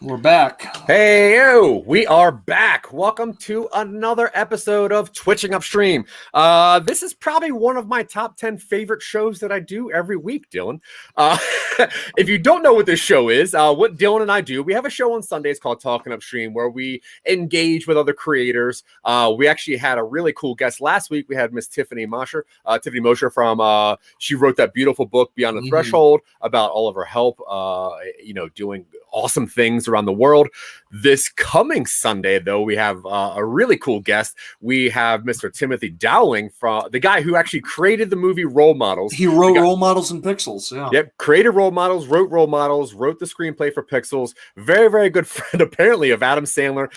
We're back. Hey, yo, we are back. Welcome to another episode of Twitching UpStream. This is probably one of my top 10 favorite shows that I do every week, Dylan. If you don't know what this show is, what Dylan and I do, we have a show on Sundays called Talking UpStream where we engage with other creators. We actually had a really cool guest last week. We had Miss Tiffany Mosher from, she wrote that beautiful book, Beyond the Threshold, about all of her help, doing awesome things around the world. This coming Sunday, though, we have a really cool guest. We have Mr. Timothy Dowling, from the guy who actually created the movie Role Models. He wrote Role Models and Pixels. Yeah. Yep. Created Role Models, wrote the screenplay for Pixels. Very, very good friend, apparently, of Adam Sandler.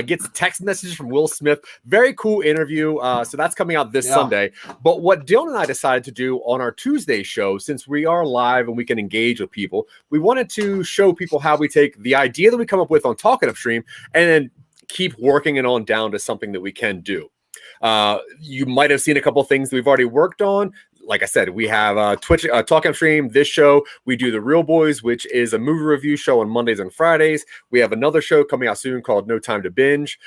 Gets text messages from Will Smith. Very cool interview. So that's coming out this Sunday. But what Dylan and I decided to do on our Tuesday show, since we are live and we can engage with people, we wanted to show people how we take the idea that we come up with on Talking UpStream and then keep working it on down to something that we can do. You might have seen a couple things that we've already worked on. Like I said, we have Twitch, Talking UpStream, this show. We do The Real Boys, which is a movie review show on Mondays and Fridays. We have another show coming out soon called No Time to Binge.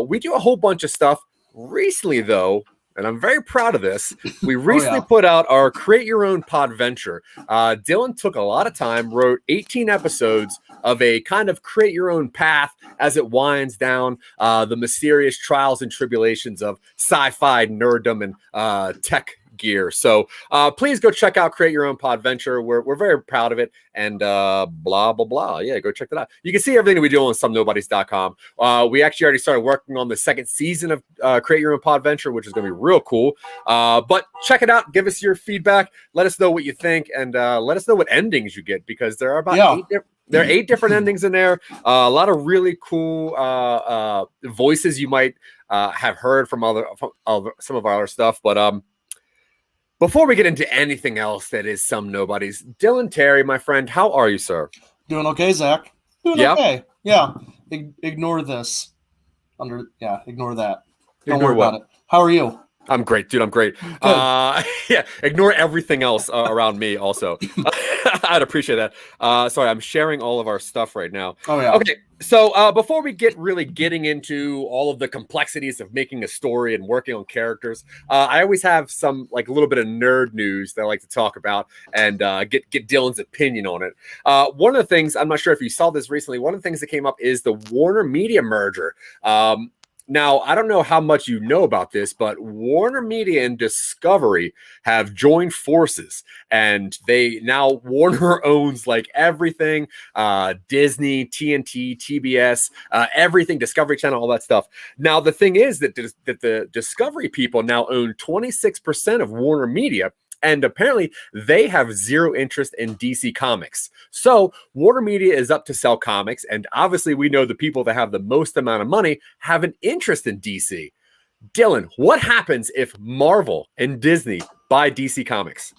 We do a whole bunch of stuff. Recently, though, and I'm very proud of this, we recently put out our Create Your Own Podventure. Dylan took a lot of time, wrote 18 episodes of a kind of create your own path as it winds down the mysterious trials and tribulations of sci-fi nerddom and tech gear. So please go check out Create Your Own Podventure. We're very proud of it, and blah blah blah. Yeah, go check that out. You can see everything that we do on somenobodies.com. We actually already started working on the second season of Create Your Own Podventure, which is going to be real cool. But check it out, give us your feedback, let us know what you think, and let us know what endings you get, because there are about there are 8 different endings in there. A lot of really cool voices you might have heard from some of our other stuff. But before we get into anything else that is Some Nobodies, Dylan Terry, my friend, how are you, sir? Doing okay, Zach. Doing okay. Yeah. Ignore this. Ignore that. Don't worry about it. How are you? I'm great, dude. I'm great. Ignore everything else around me also. I'd appreciate that. Sorry, I'm sharing all of our stuff right now. Oh, yeah. Okay, so before we getting into all of the complexities of making a story and working on characters, I always have some, like, a little bit of nerd news that I like to talk about and get Dylan's opinion on it. One of the things, I'm not sure if you saw this recently, one of the things that came up is the Warner Media merger. Now, I don't know how much you know about this, but Warner Media and Discovery have joined forces, and Warner owns like everything, Disney, TNT, TBS, everything, Discovery Channel, all that stuff. Now, the thing is that the Discovery people now own 26% of Warner Media, and apparently they have zero interest in DC Comics. So Warner Media is up to sell comics, and obviously we know the people that have the most amount of money have an interest in DC. Dylan, what happens if Marvel and Disney buy DC Comics?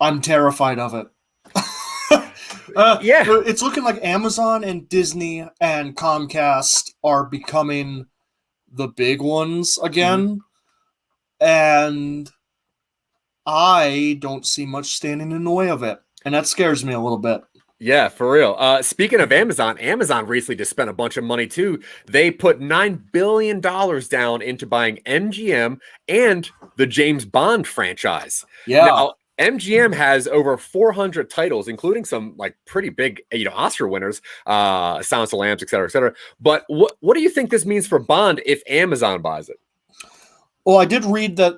I'm terrified of it. It's looking like Amazon and Disney and Comcast are becoming the big ones again. And I don't see much standing in the way of it. And that scares me a little bit. Yeah, for real. Speaking of Amazon recently just spent a bunch of money too. They put $9 billion down into buying MGM and the James Bond franchise. Yeah. Now, MGM has over 400 titles, including some like pretty big, Oscar winners, Silence of the Lambs, et cetera, et cetera. But what do you think this means for Bond if Amazon buys it? Well, I did read that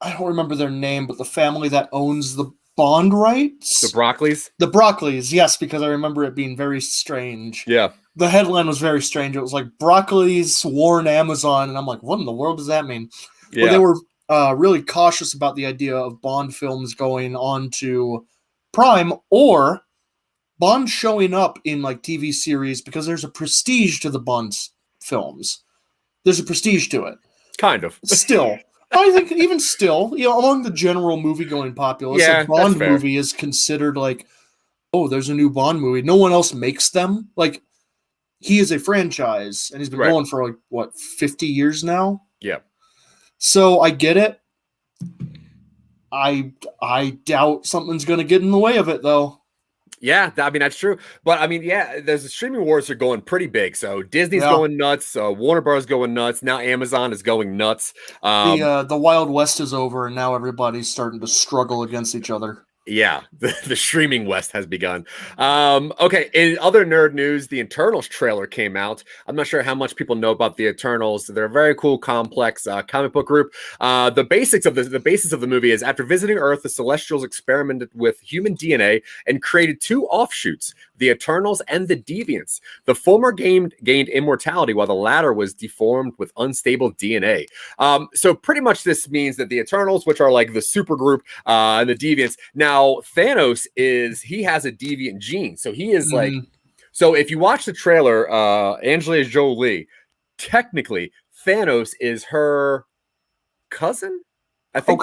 I don't remember their name, but the family that owns the Bond rights? The Broccoli's? The Broccoli's, yes, because I remember it being very strange. Yeah. The headline was very strange. It was like, Broccoli's warn Amazon, and I'm like, what in the world does that mean? But they were really cautious about the idea of Bond films going on to Prime or Bond showing up in like TV series because there's a prestige to the Bond films. There's a prestige to it. Kind of. Still. I think even still, among the general movie-going populace, a Bond movie is considered like, oh, there's a new Bond movie. No one else makes them. Like, he is a franchise, and he's been going for, 50 years now? Yeah. So, I get it. I doubt something's going to get in the way of it, though. Yeah, I mean, that's true. But, I mean, the streaming wars are going pretty big. So, Disney's going nuts. Warner Bros. Going nuts. Now, Amazon is going nuts. The Wild West is over, and now everybody's starting to struggle against each other. Yeah, the streaming west has begun. Okay, in other nerd news, the Eternals trailer came out. I'm not sure how much people know about the Eternals. They're a very cool, complex comic book group. The basis of the movie is after visiting Earth, the Celestials experimented with human DNA and created two offshoots, the Eternals and the Deviants. The former gained immortality, while the latter was deformed with unstable DNA. So pretty much this means that the Eternals, which are like the super group, and the Deviants, now Thanos he has a deviant gene. So he is like, so if you watch the trailer, Angelina Jolie, technically Thanos is her cousin. I think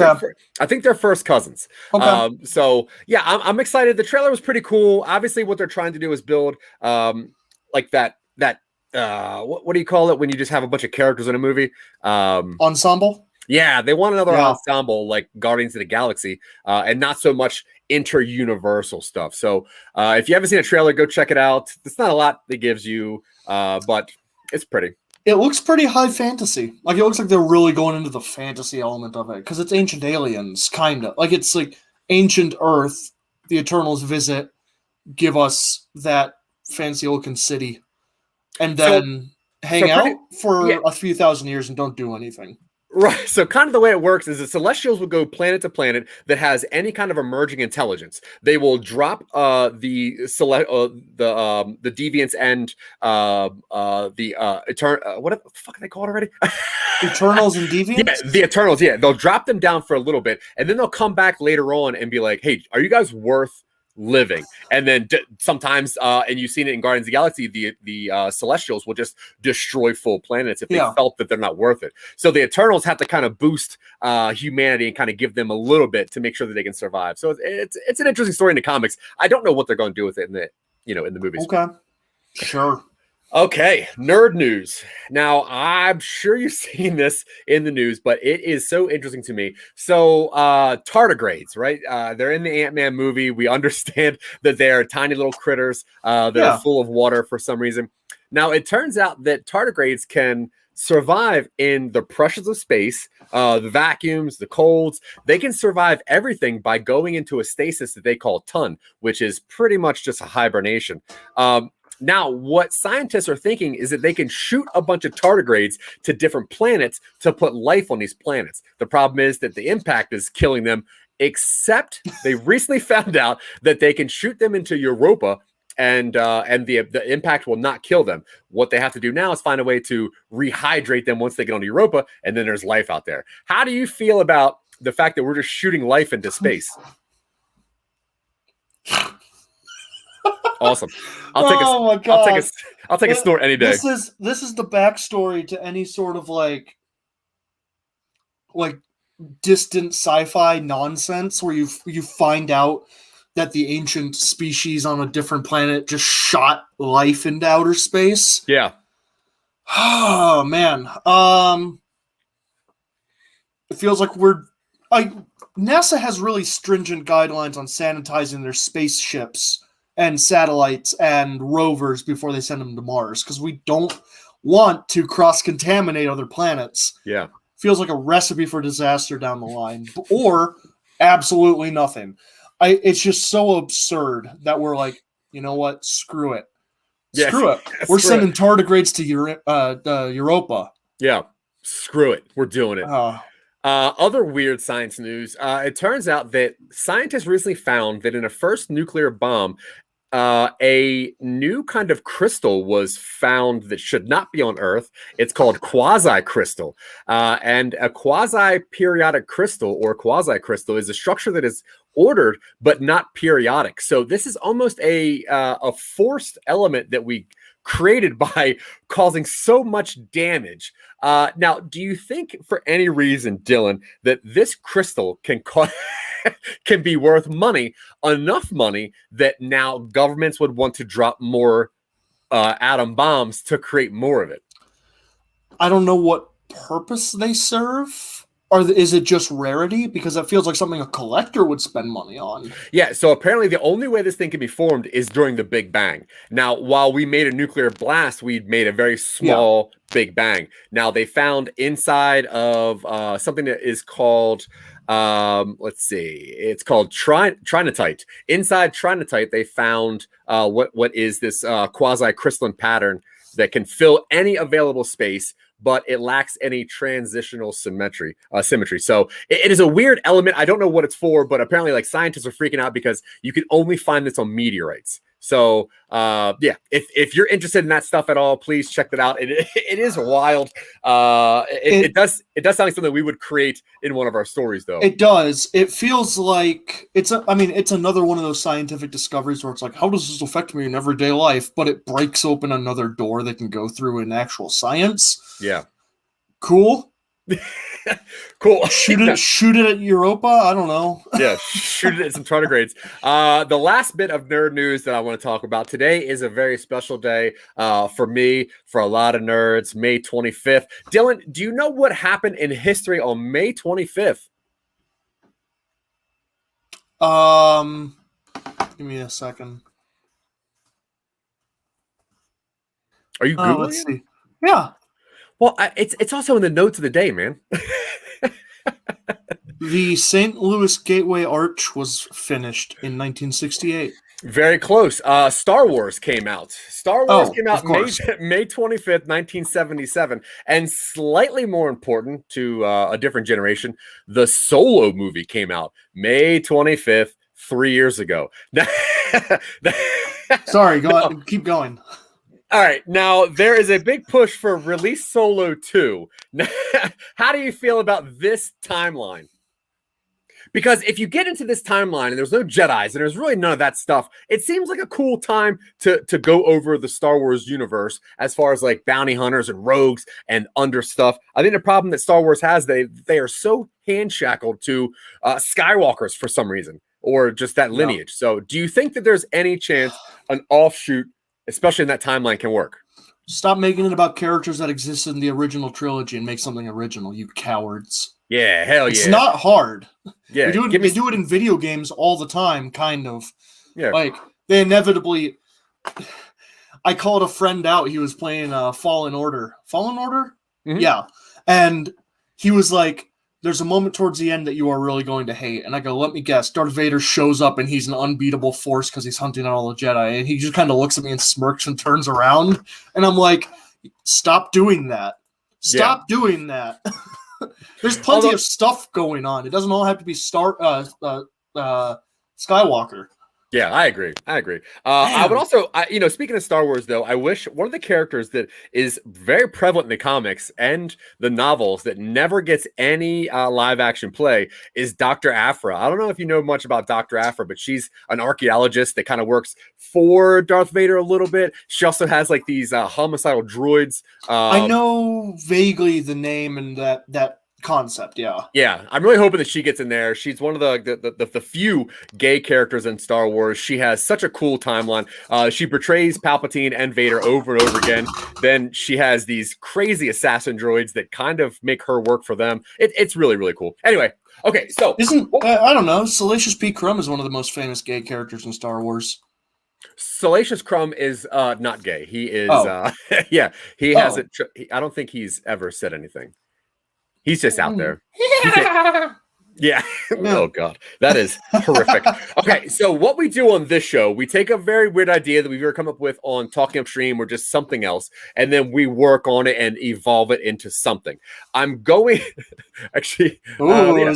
they're first cousins. Okay. So yeah, I'm excited. The trailer was pretty cool. Obviously, what they're trying to do is build like that what do you call it when you just have a bunch of characters in a movie? Ensemble. Yeah, they want another ensemble like Guardians of the Galaxy, and not so much inter-universal stuff. So if you haven't seen a trailer, go check it out. It's not a lot that gives you, but it's pretty. It looks pretty high fantasy. Like, it looks like they're really going into the fantasy element of it, because it's ancient aliens, kind of. Like, it's like ancient Earth, the Eternals visit, give us that fancy-looking city, and then hang out for a few thousand years and don't do anything. Right. So kind of the way it works is the Celestials will go planet to planet that has any kind of emerging intelligence. They will drop the Deviants and what the fuck are they called already? Eternals and Deviants? Yeah, the Eternals, yeah. They'll drop them down for a little bit, and then they'll come back later on and be like, hey, are you guys worth living? And then sometimes, and you've seen it in Guardians of the Galaxy, the Celestials will just destroy full planets if they felt that they're not worth it. So the Eternals have to kind of boost humanity and kind of give them a little bit to make sure that they can survive. So it's an interesting story in the comics. I don't know what they're going to do with it in the movies. Okay, sure. Okay, nerd news. Now, I'm sure you've seen this in the news, but it is so interesting to me. So, tardigrades, right? They're in the Ant-Man movie. We understand that they're tiny little critters that are full of water for some reason. Now, it turns out that tardigrades can survive in the pressures of space, the vacuums, the colds. They can survive everything by going into a stasis that they call TUN, which is pretty much just a hibernation. Now, what scientists are thinking is that they can shoot a bunch of tardigrades to different planets to put life on these planets. The problem is that the impact is killing them, except they recently found out that they can shoot them into Europa and the impact will not kill them. What they have to do now is find a way to rehydrate them once they get onto Europa, and then there's life out there. How do you feel about the fact that we're just shooting life into space? Awesome. I'll take a snort any day. This is the backstory to any sort of like distant sci-fi nonsense where you find out that the ancient species on a different planet just shot life into outer space. Yeah. Oh man. It feels like NASA has really stringent guidelines on sanitizing their spaceships and satellites and rovers before they send them to Mars, because we don't want to cross-contaminate other planets. Yeah. Feels like a recipe for disaster down the line, or absolutely nothing. It's just so absurd that we're like, you know what? Screw it. Yeah, screw it. We're sending tardigrades to Europa. Yeah. Screw it. We're doing it. Other weird science news. It turns out that scientists recently found that in a first nuclear bomb, a new kind of crystal was found that should not be on Earth. It's called quasi-crystal. And a quasi-periodic crystal or quasi-crystal is a structure that is ordered but not periodic. So this is almost a forced element that we created by causing so much damage. Now, do you think for any reason, Dylan, that this crystal can can be worth money, enough money that now governments would want to drop more atom bombs to create more of it? I don't know what purpose they serve. Or is it just rarity? Because it feels like something a collector would spend money on. Yeah, so apparently the only way this thing can be formed is during the Big Bang. Now, while we made a nuclear blast, we made a very small Big Bang. Now, they found inside of something that is called, let's see, it's called trinitite. Inside trinitite, they found what is this quasi-crystalline pattern that can fill any available space, but it lacks any transitional symmetry. So it is a weird element. I don't know what it's for, but apparently, like, scientists are freaking out because you can only find this on meteorites. So yeah, if you're interested in that stuff at all, please check that out. It is wild. It does sound like something we would create in one of our stories, though. It does. It feels like it's another one of those scientific discoveries where it's like, how does this affect me in everyday life? But it breaks open another door they can go through in actual science. Yeah. Cool. Cool. Shoot it at Europa. I don't know. Yeah, shoot it at some tardigrades. The last bit of nerd news that I want to talk about today is a very special day for me, for a lot of nerds. May 25th. Dylan, do you know what happened in history on May 25th? Give me a second. Are you Googling? Let's see. Yeah. Well, it's also in the notes of the day, man. The St. Louis Gateway Arch was finished in 1968. Very close. Star Wars came out. Star Wars came out May 25th, 1977. And slightly more important to a different generation, the Solo movie came out May 25th, 3 years ago. Sorry, keep going. All right, now there is a big push for release Solo 2. How do you feel about this timeline? Because if you get into this timeline and there's no Jedis and there's really none of that stuff, it seems like a cool time to go over the Star Wars universe as far as like bounty hunters and rogues and under stuff. I think the problem that Star Wars has, they are so hand-shackled to Skywalkers for some reason, or just that lineage. So do you think that there's any chance an offshoot, especially in that timeline, can work? Stop making it about characters that existed in the original trilogy and make something original, you cowards. Yeah, hell yeah. It's not hard. Yeah, they do it in video games all the time, kind of. Yeah. Like, they inevitably... I called a friend out. He was playing Fallen Order. Fallen Order? Mm-hmm. Yeah. And he was like, there's a moment towards the end that you are really going to hate. And I go, let me guess. Darth Vader shows up and he's an unbeatable force because he's hunting all the Jedi. And he just kind of looks at me and smirks and turns around. And I'm like, stop doing that. Stop doing that. There's plenty of stuff going on. It doesn't all have to be Skywalker. Yeah, I agree. I would also, speaking of Star Wars, though, I wish one of the characters that is very prevalent in the comics and the novels that never gets any live action play is Dr. Aphra. I don't know if you know much about Dr. Aphra, but she's an archaeologist that kind of works for Darth Vader a little bit. She also has like these homicidal droids. I know vaguely the name and that concept. Yeah, I'm really hoping that she gets in there. She's one of the few gay characters in Star Wars. She has such a cool timeline. She portrays Palpatine and Vader over and over again. Then she has these crazy assassin droids that kind of make her work for them. It's really, really cool. Anyway, okay, so I don't know, Salacious P. Crumb is one of the most famous gay characters in Star Wars. Salacious Crumb is not gay. He is he hasn't. I don't think he's ever said anything. He's just out there. Yeah. Oh God, that is horrific. Okay, so what we do on this show, we take a very weird idea that we've ever come up with on Talking Upstream or just something else, and then we work on it and evolve it into something. I'm going actually.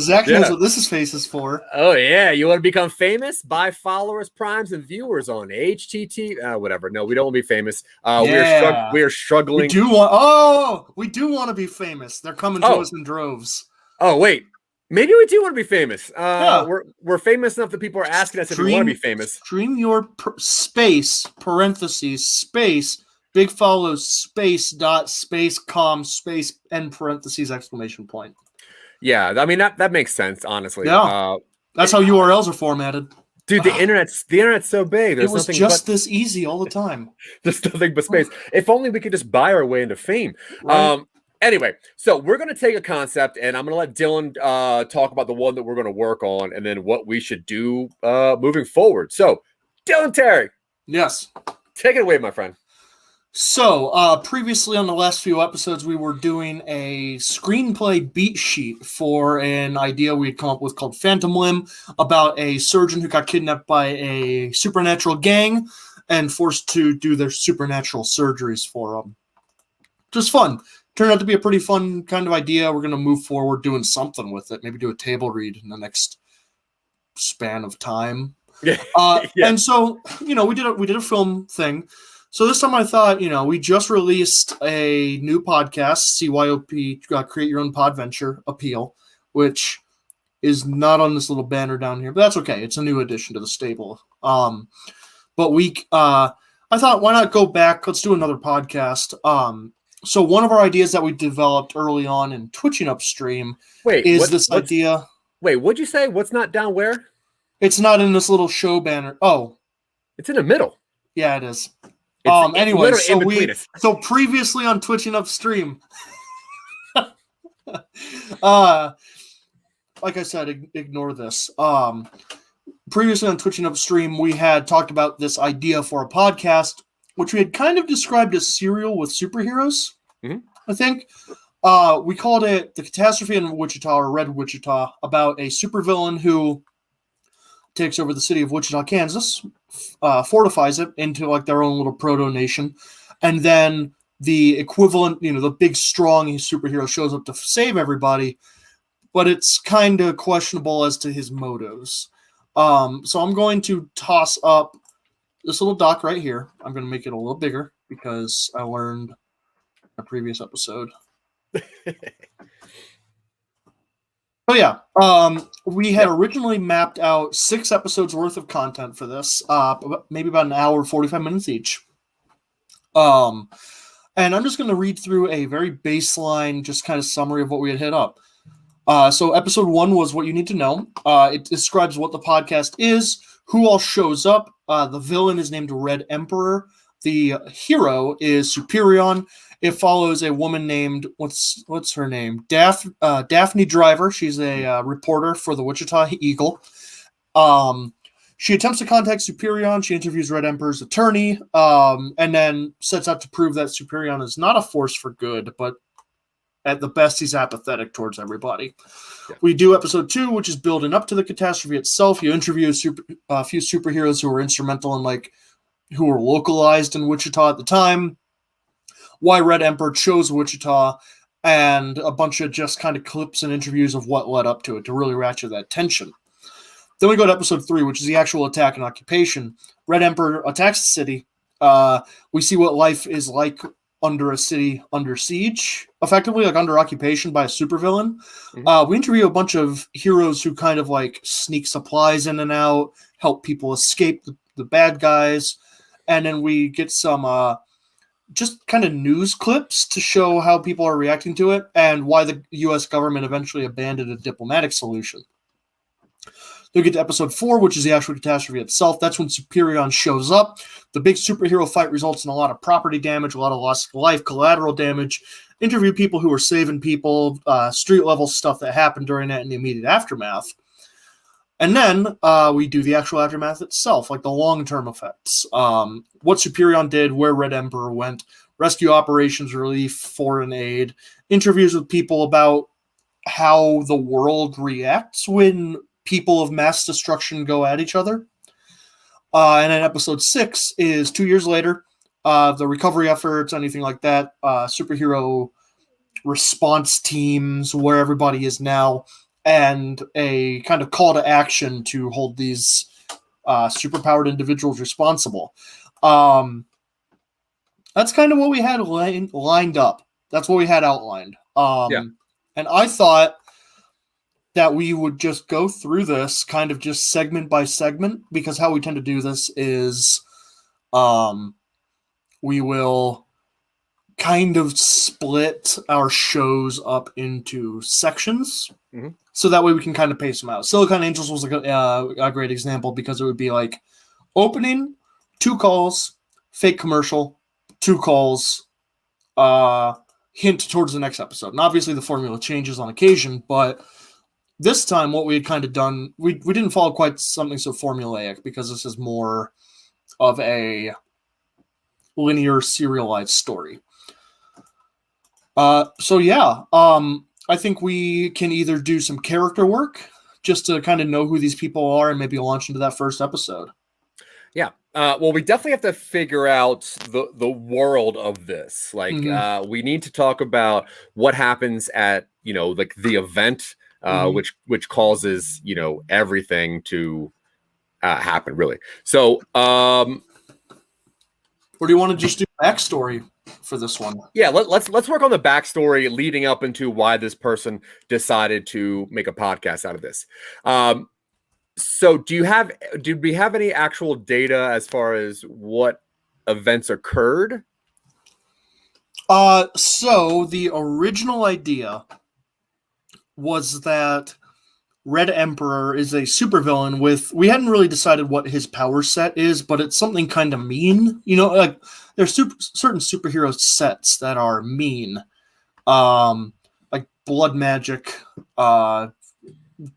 Zach knows what this face is for. Oh yeah, you want to become famous? Buy followers, primes, and viewers on HTT. Whatever. No, we don't want to be famous. We are struggling. We do want to be famous. They're coming to us in droves. Oh wait. Maybe we do want to be famous. We're famous enough that people are asking us if we want to be famous. Stream your space, big follow, space, dot, space, com, space, end parentheses, exclamation point. Yeah, I mean, that makes sense, honestly. Yeah. That's how URLs are formatted. Dude, the internet's so big. It was just this easy all the time. There's nothing but space. If only we could just buy our way into fame. Right. Anyway, so we're going to take a concept, and I'm going to let Dylan talk about the one that we're going to work on and then what we should do moving forward. So, Dylan Terry. Yes. Take it away, my friend. So, previously on the last few episodes, we were doing a screenplay beat sheet for an idea we had come up with called Phantom Limb about a surgeon who got kidnapped by a supernatural gang and forced to do their supernatural surgeries for them. Just fun. Turned out to be a pretty fun kind of idea. We're going to move forward doing something with it. Maybe do a table read in the next span of time. Yeah. And so, we did a film thing. So this time I thought, we just released a new podcast, CYOP, Create Your Own Podventure, APP.eal, which is not on this little banner down here, but that's okay. It's a new addition to the stable. But I thought, why not go back? Let's do another podcast. So one of our ideas that we developed early on in Twitching UpStream is this idea. Wait, what'd you say? What's not down where? It's not in this little show banner. Oh. It's in the middle. Yeah, it is. Anyway, so previously on Twitching UpStream, like I said, ignore this. Previously on Twitching UpStream, we had talked about this idea for a podcast, which we had kind of described as serial with superheroes, I think. We called it The Catastrophe in Wichita, or Red Wichita, about a supervillain who takes over the city of Wichita, Kansas, fortifies it into like their own little proto-nation, and then the equivalent, the big strong superhero shows up to save everybody, but it's kind of questionable as to his motives. So I'm going to toss up this little doc right here. I'm going to make it a little bigger because I learned in a previous episode. So yeah, we had originally mapped out 6 episodes worth of content for this, maybe about an hour, 45 minutes each. And I'm just going to read through a very baseline, just kind of summary of what we had hit up. So episode 1 was What You Need to Know. It describes what the podcast is, who all shows up. The villain is named Red Emperor. The hero is Superion. It follows a woman named, what's her name? Daphne Driver. She's a reporter for the Wichita Eagle. She attempts to contact Superion. She interviews Red Emperor's attorney, and then sets out to prove that Superion is not a force for good, but at the best, he's apathetic towards everybody. Yeah. We do episode 2, which is building up to the catastrophe itself. You interview a few superheroes who were instrumental in, who were localized in Wichita at the time, why Red Emperor chose Wichita, and a bunch of just kind of clips and interviews of what led up to it to really ratchet that tension. Then we go to episode 3, which is the actual attack and occupation. Red Emperor attacks the city. We see what life is like under a city under siege, effectively under occupation by a supervillain. We interview a bunch of heroes who kind of sneak supplies in and out, help people escape the bad guys, and then we get some just kind of news clips to show how people are reacting to it and why the U.S. government eventually abandoned a diplomatic solution. Then we get to episode 4, which is the actual catastrophe itself. That's when Superion shows up. The big superhero fight results in a lot of property damage, a lot of loss of life, collateral damage. Interview people who are saving people, street-level stuff that happened during that and the immediate aftermath. And then we do the actual aftermath itself, the long-term effects. What Superion did, where Red Emperor went, rescue operations, relief, foreign aid, interviews with people about how the world reacts when people of mass destruction go at each other. And then episode 6 is 2 years later. The recovery efforts, anything like that, superhero response teams, where everybody is now, and a kind of call to action to hold these superpowered individuals responsible. That's kind of what we had lined up. That's what we had outlined. And I thought that we would just go through this kind of just segment by segment, because how we tend to do this is we will kind of split our shows up into sections. Mm-hmm. So that way we can kind of pace them out. Silicon Angels was a great example, because it would be like opening, 2 calls, fake commercial, 2 calls, hint towards the next episode. And obviously the formula changes on occasion, but this time what we had kind of done, we didn't follow quite something so formulaic, because this is more of a linear serialized story. I think we can either do some character work just to kind of know who these people are and maybe launch into that first episode. Yeah. Well, we definitely have to figure out the world of this. Like, we need to talk about what happens at, like the event, which causes, everything to happen, really. So, or do you want to just do backstory for this one? Yeah, let's work on the backstory leading up into why this person decided to make a podcast out of this. So did we have any actual data as far as what events occurred? So the original idea was that Red Emperor is a supervillain we hadn't really decided what his power set is, but it's something kind of mean. Like there's certain superhero sets that are mean. Like blood magic,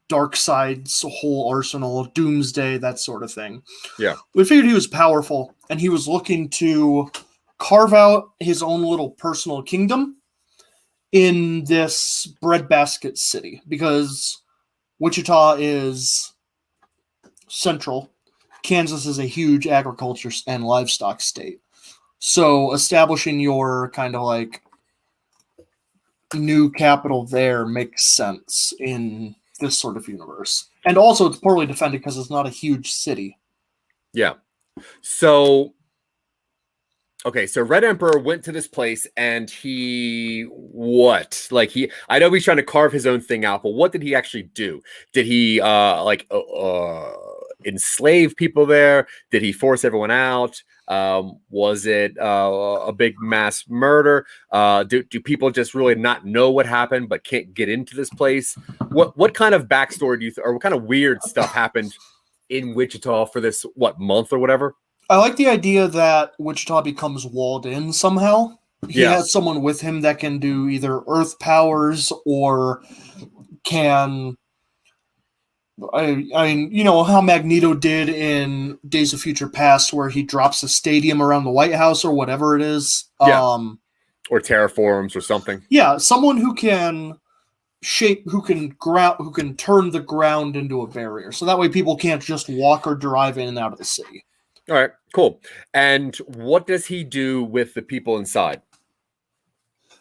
Darkseid's whole arsenal, Doomsday, that sort of thing. Yeah. We figured he was powerful, and he was looking to carve out his own little personal kingdom in this breadbasket city, because Wichita is central. Kansas is a huge agriculture and livestock state. So establishing your kind of like new capital there makes sense in this sort of universe. And also it's poorly defended because it's not a huge city. Yeah. So Red Emperor went to this place and I know he's trying to carve his own thing out, but what did he actually do? Did he enslave people there? Did he force everyone out? Was it a big mass murder? Do people just really not know what happened but can't get into this place? What kind of backstory do you or what kind of weird stuff happened in Wichita for this month or whatever? I like the idea that Wichita becomes walled in somehow. He has someone with him that can do either earth powers or can... I mean, how Magneto did in Days of Future Past, where he drops a stadium around the White House or whatever it is. Yeah. Or terraforms or something. Yeah, someone who can who can turn the ground into a barrier. So that way people can't just walk or drive in and out of the city. All right, cool. And what does he do with the people inside?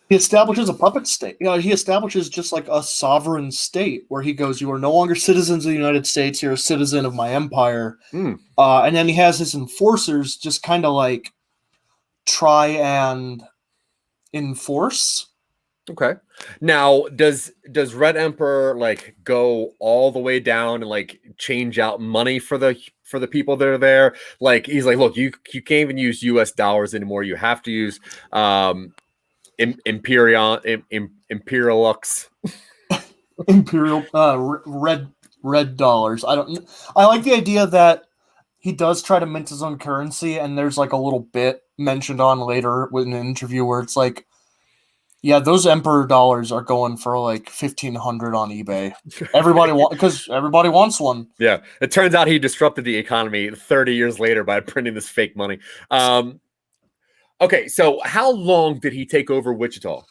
He establishes a puppet state. He establishes just like a sovereign state where he goes, you are no longer citizens of the United States. You're a citizen of my empire. And then he has his enforcers just kind of like try and enforce. Okay. Now, does Red Emperor like go all the way down and like change out money for the people that are there? Like he's like, look, you can't even use US dollars anymore. You have to use Imperialux. Imperial red dollars. I like the idea that he does try to mint his own currency, and there's like a little bit mentioned on later with an interview where it's like, yeah, those Emperor dollars are going for like $1,500 on eBay. Because everybody wants one. Yeah, it turns out he disrupted the economy 30 years later by printing this fake money. Okay, so how long did he take over Wichita?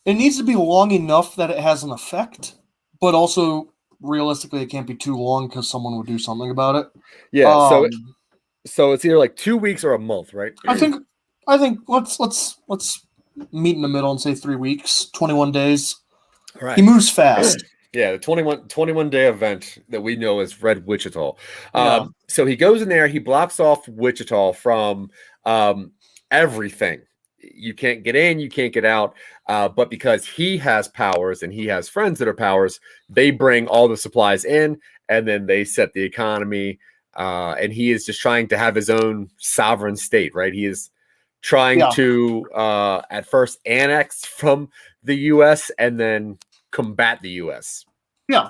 It needs to be long enough that it has an effect, but also realistically, it can't be too long because someone would do something about it. Yeah, so it's either like 2 weeks or a month, right? I think let's meet in the middle and say 3 weeks, 21 days. All right. He moves fast. Yeah, the 21 day event that we know as Red Wichita. Yeah. So he goes in there, he blocks off Wichita from everything. You can't get in, you can't get out. But because he has powers and he has friends that are powers, they bring all the supplies in and then they set the economy. And he is just trying to have his own sovereign state, right? He is trying to at first annex from the US and then combat the US. Yeah.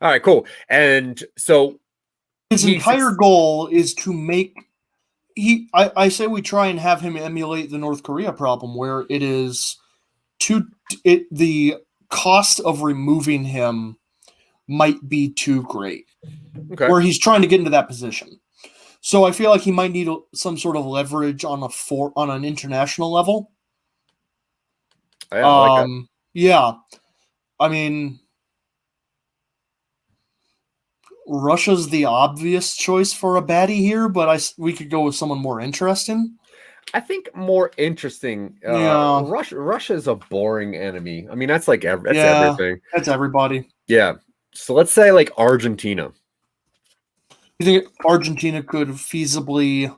All right, cool. And so his entire goal is to make I say we try and have him emulate the North Korea problem, where it is the cost of removing him might be too great. Okay. Where he's trying to get into that position. So I feel like he might need some sort of leverage on an international level. Yeah, I like that. Yeah. I mean, Russia's the obvious choice for a baddie here, but we could go with someone more interesting. I think more interesting. Russia is a boring enemy. I mean, that's like everything. That's everybody. Yeah. So let's say like Argentina. You think Argentina could feasibly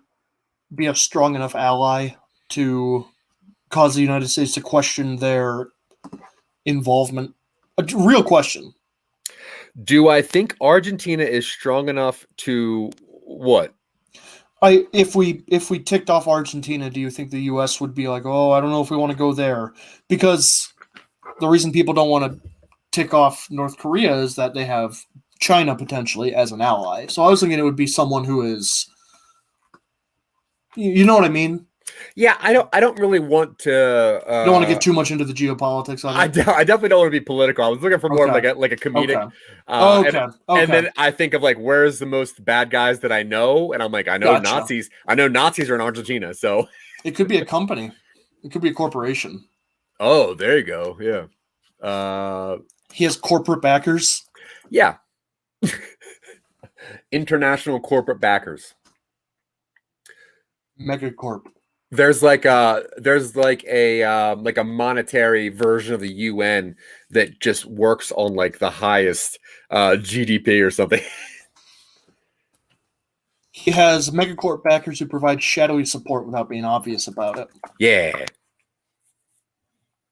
be a strong enough ally to cause the United States to question their involvement? A real question. Do I think Argentina is strong enough to what? If we ticked off Argentina, do you think the U.S. would be like, oh, I don't know if we want to go there? Because the reason people don't want to tick off North Korea is that they have China potentially as an ally. So I was thinking it would be someone who is, you know what I mean? Yeah, I don't really want to. Don't want to get too much into the geopolitics. I definitely don't want to be political. I was looking for more of like a comedic. Okay. And then I think of like, where's the most bad guys that I know, and I'm like, I know Nazis. I know Nazis are in Argentina, so it could be a company. It could be a corporation. Oh, there you go. Yeah. He has corporate backers. Yeah. International corporate backers. Megacorp. There's like a monetary version of the UN that just works on like the highest GDP or something. He has megacorp backers who provide shadowy support without being obvious about it. Yeah.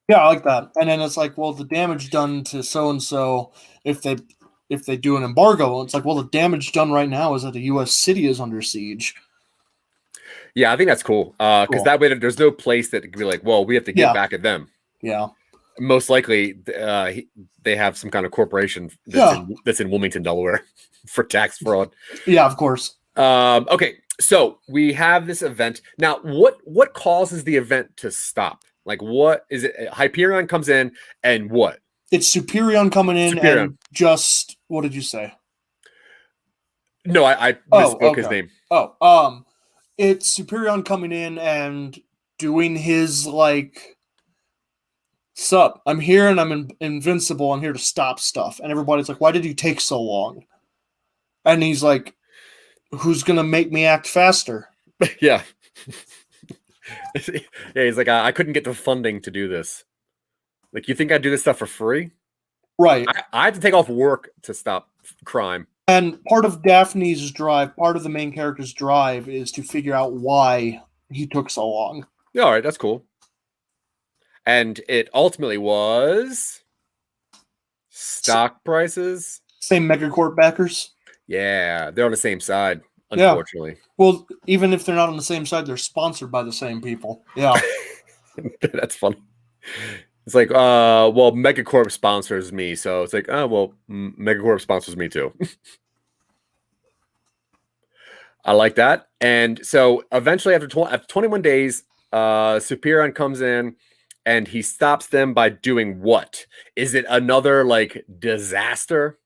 Yeah, I like that. And then it's like, well, the damage done to so and so, if they do an embargo, it's like, well, the damage done right now is that a U.S. city is under siege. Yeah, I think that's cool. Because that way there's no place that could be like, well, we have to get back at them. Yeah. Most likely they have some kind of corporation that's in Wilmington, Delaware for tax fraud. Yeah, of course. Okay, so we have this event. Now, what causes the event to stop? Like, what is it? Hyperion comes in and what? It's Superion coming in and just, what did you say? No, I misspoke his name. It's Superion coming in and doing his, like, sup, I'm here and I'm invincible. I'm here to stop stuff. And everybody's like, why did you take so long? And he's like, who's going to make me act faster? Yeah. Yeah, he's like, I couldn't get the funding to do this. Like, you think I'd do this stuff for free? Right. I had to take off work to stop crime. And part of Daphne's drive, part of the main character's drive, is to figure out why he took so long. Yeah, all right, that's cool. And it ultimately was stock prices. Same megacorp backers. Yeah, they're on the same side, unfortunately. Yeah. Well, even if they're not on the same side, they're sponsored by the same people. Yeah. That's funny. It's like, well, Megacorp sponsors me, so it's like, oh, well, Megacorp sponsors me too. I like that. And so eventually, after 21 days, Superion comes in and he stops them by doing what? Is it another, like, disaster?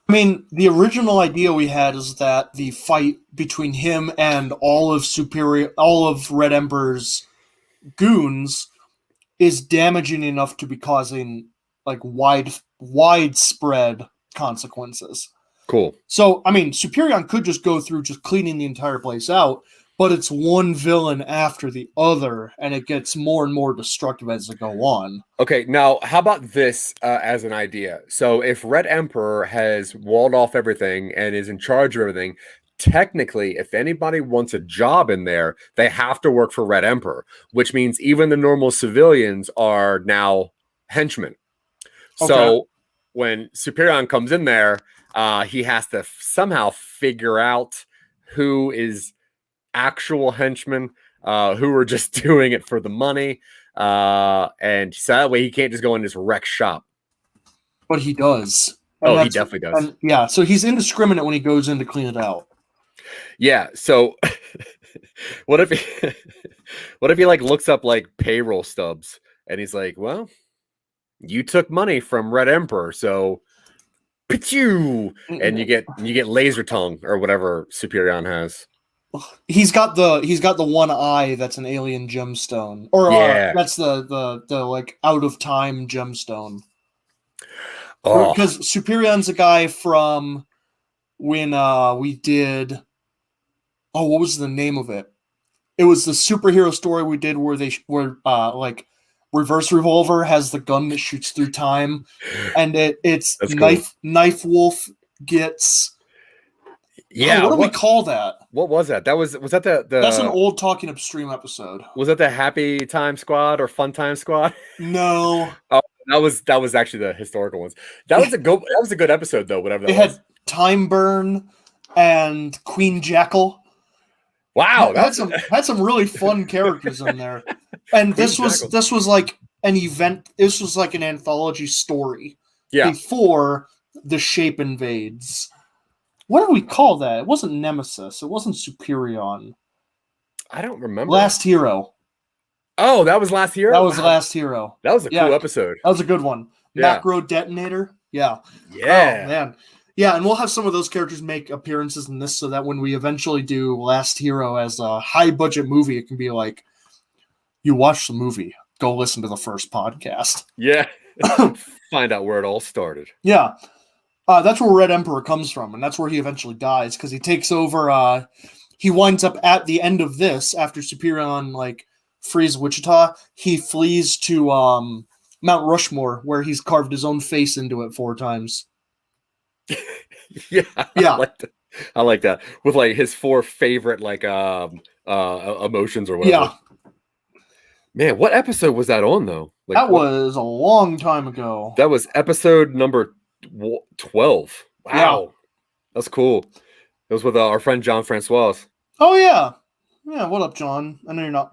I mean, the original idea we had is that the fight between him and all of Red Ember's goons is damaging enough to be causing like widespread consequences. Cool. So, I mean, Superion could just go through just cleaning the entire place out, but it's one villain after the other, and it gets more and more destructive as they go on. Okay, now how about this as an idea? So if Red Emperor has walled off everything and is in charge of everything, technically, if anybody wants a job in there, they have to work for Red Emperor, which means even the normal civilians are now henchmen. Okay. So when Superion comes in there, he has to somehow figure out who is actual henchmen, who are just doing it for the money. And so that way he can't just go in this wreck shop. But he does. And he definitely does. And yeah, so he's indiscriminate when he goes in to clean it out. Yeah, so what if he like looks up like payroll stubs and he's like, well, you took money from Red Emperor, so pichu, and you get laser tongue or whatever Superion has. He's got the one eye that's an alien gemstone, or that's the like out of time gemstone. Because Superion's a guy from when we did. Oh, what was the name of it? It was the superhero story we did where like Reverse Revolver has the gun that shoots through time, and it's Knife Wolf gets. Yeah, what do we call that? What was that? Was that the? That's an old Talking UpStream episode. Was that the Happy Time Squad or Fun Time Squad? No. Oh, that was actually the historical ones. That was a good episode though. Whatever that was. Had Time Burn and Queen Jackal. Wow, had some really fun characters in there. And this was like an event. This was like an anthology story. Yeah. Before the Shape invades. What do we call that? It wasn't Nemesis. It wasn't Superion. I don't remember. Last Hero. Oh, that was Last Hero? That was Last Hero. That was a cool episode. That was a good one. Yeah. Macro Detonator. Yeah. Yeah. Oh, man. Yeah, and we'll have some of those characters make appearances in this so that when we eventually do Last Hero as a high-budget movie, it can be like, you watch the movie, go listen to the first podcast. Yeah. Find out where it all started. Yeah. That's where Red Emperor comes from, and that's where he eventually dies, because he takes over, he winds up at the end of this, after Superion, like, frees Wichita, he flees to Mount Rushmore, where he's carved his own face into it 4 times. Yeah. I like that. With, like, his 4 favorite, like, emotions or whatever. Yeah. Man, what episode was that on, though? Like, that was a long time ago. That was episode number 12. Wow. Yeah. That's cool. It was with our friend John Francois. Oh, yeah. Yeah, what up, John? I know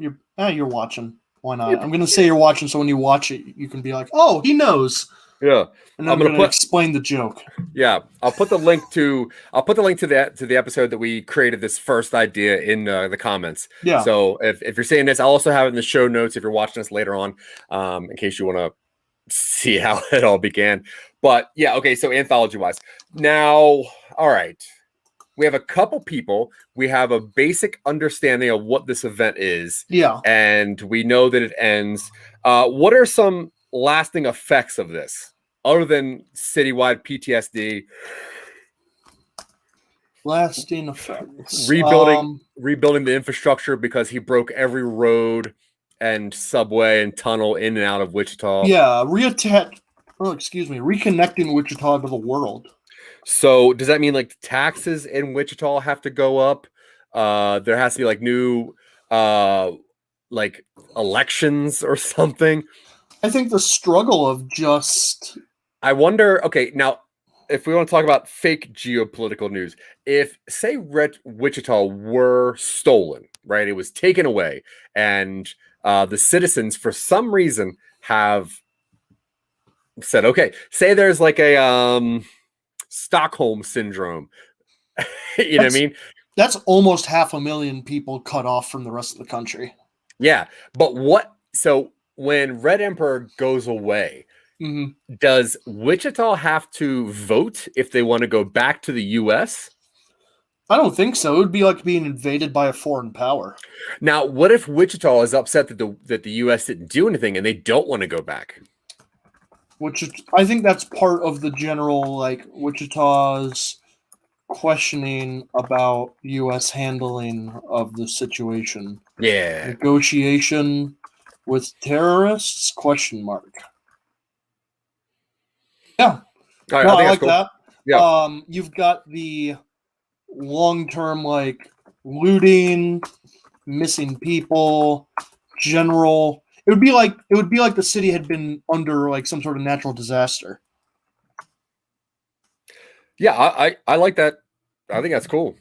you're watching. Why not? I'm going to say you're watching, so when you watch it, you can be like, oh, he knows. Yeah. And I'm going to explain the joke. Yeah. I'll put the link to the episode that we created this first idea in the comments. Yeah. So if you're seeing this, I'll also have it in the show notes if you're watching us later on, in case you want to see how it all began. But yeah, okay, so anthology wise. Now, all right. We have a couple people. We have a basic understanding of what this event is. Yeah. And we know that it ends. What are some lasting effects of this other than citywide PTSD? Lasting effects. Rebuilding the infrastructure because he broke every road and subway and tunnel in and out of Wichita. Yeah, reconnecting Wichita to the world. So does that mean like taxes in Wichita have to go up? There has to be like new like elections or something. I think the struggle of just... I wonder, okay, now if we want to talk about fake geopolitical news, if say Wichita were stolen, right? It was taken away and the citizens for some reason have said, okay, say there's like a Stockholm syndrome. You know what I mean? That's almost 500,000 people cut off from the rest of the country. Yeah. But so when Red Emperor goes away, does Wichita have to vote if they want to go back to the US? I don't think so. It would be like being invaded by a foreign power. Now, what if Wichita is upset that the U.S. didn't do anything and they don't want to go back? Which I think that's part of the general like Wichita's questioning about U.S. handling of the situation. Yeah. Negotiation with terrorists? Question mark. Yeah. All right, No, I that's like cool. that. Yeah. You've got the long-term like looting, missing people, general. It would be like the city had been under like some sort of natural disaster. Yeah, I like that. I think that's cool.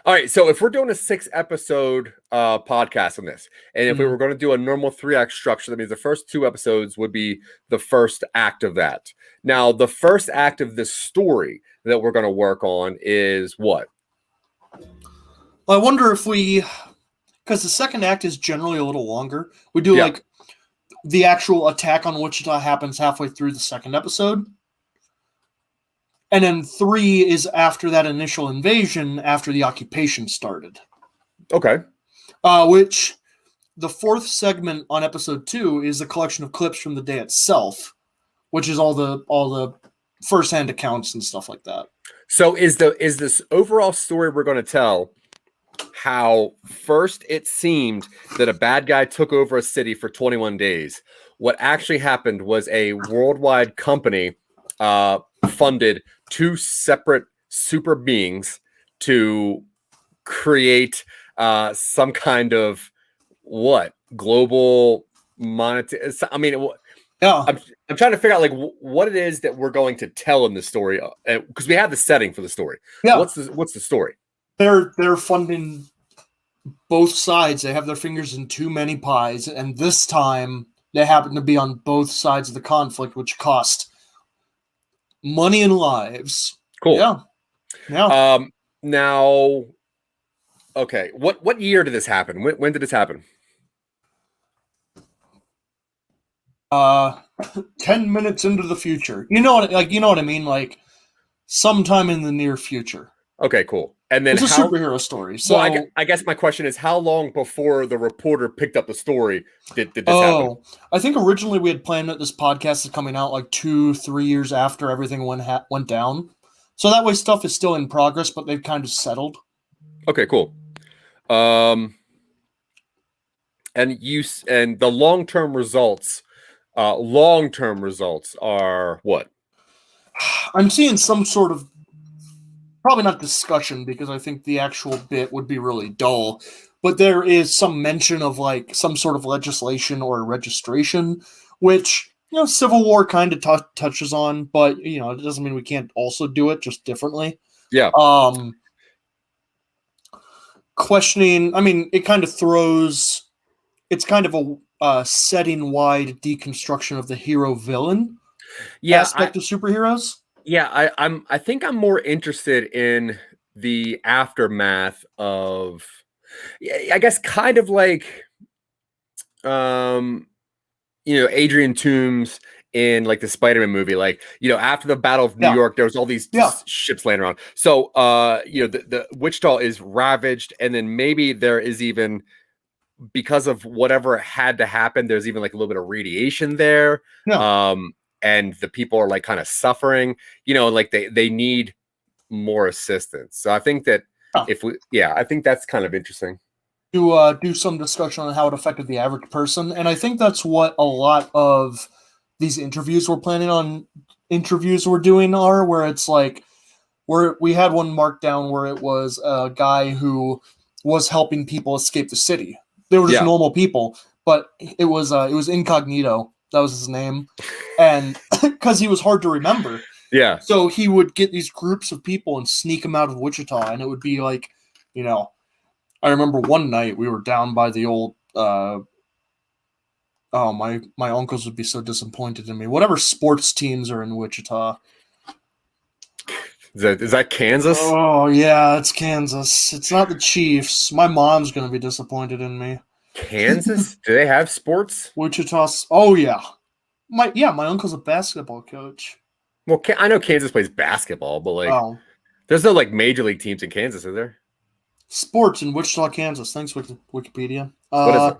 All right, so if we're doing a 6-episode podcast on this, and if we were going to do a normal 3-act structure, that means the first 2 episodes would be the first act of that. Now, the first act of this story that we're going to work on is what? I wonder if we, because the second act is generally a little longer, we do like the actual attack on Wichita happens halfway through the second episode. And then 3 is after that initial invasion, after the occupation started. Okay. Which the 4th segment on episode 2 is a collection of clips from the day itself, which is all the first-hand accounts and stuff like that. So is this overall story we're going to tell how first it seemed that a bad guy took over a city for 21 days. What actually happened was a worldwide company funded 2 separate super beings to create some kind of global monetary. I mean, yeah, I'm trying to figure out like what it is that we're going to tell in the story because we have the setting for the story. Yeah, what's the story? They're funding both sides. They have their fingers in too many pies, and this time they happen to be on both sides of the conflict, which cost money and lives. Cool. Yeah. Now, okay. What year did this happen? When did this happen? 10 minutes into the future. You know what I mean? Like sometime in the near future. Okay, cool. And then it's a superhero story. So well, I guess my question is, how long before the reporter picked up the story did this happen? I think originally we had planned that this podcast is coming out like 2-3 years after everything went down. So that way stuff is still in progress, but they've kind of settled. Okay, cool. And the long-term results are what? I'm seeing some sort of, probably not discussion because I think the actual bit would be really dull, but there is some mention of like some sort of legislation or registration, which, Civil War kind of touches on, but, it doesn't mean we can't also do it, just differently. Yeah. Questioning, I mean, it kind of throws, it's kind of a setting-wide deconstruction of the hero-villain aspect of superheroes. Yeah, I think I'm more interested in the aftermath of, I guess, kind of like, Adrian Toomes in like the Spider-Man movie, like, after the Battle of New York, there was all these ships laying around. So, the Wichita is ravaged, and then maybe there is even, because of whatever had to happen, there's even like a little bit of radiation there. And the people are like kind of suffering, like they need more assistance. So I think that I think that's kind of interesting. To do some discussion on how it affected the average person. And I think that's what a lot of these interviews we're doing are, where it's like, where we had one marked down where it was a guy who was helping people escape the city. They were just normal people, but it was Incognito. That was his name. And because he was hard to remember. Yeah. So he would get these groups of people and sneak them out of Wichita. And it would be like, I remember one night we were down by the old, my uncles would be so disappointed in me. Whatever sports teams are in Wichita. Is that Kansas? Oh, yeah, it's Kansas. It's not the Chiefs. My mom's going to be disappointed in me. Kansas? Do they have sports? Wichita. Oh, yeah. My uncle's a basketball coach. Well, I know Kansas plays basketball, but like, There's no like major league teams in Kansas, is there? Sports in Wichita, Kansas. Thanks, Wikipedia. What is it?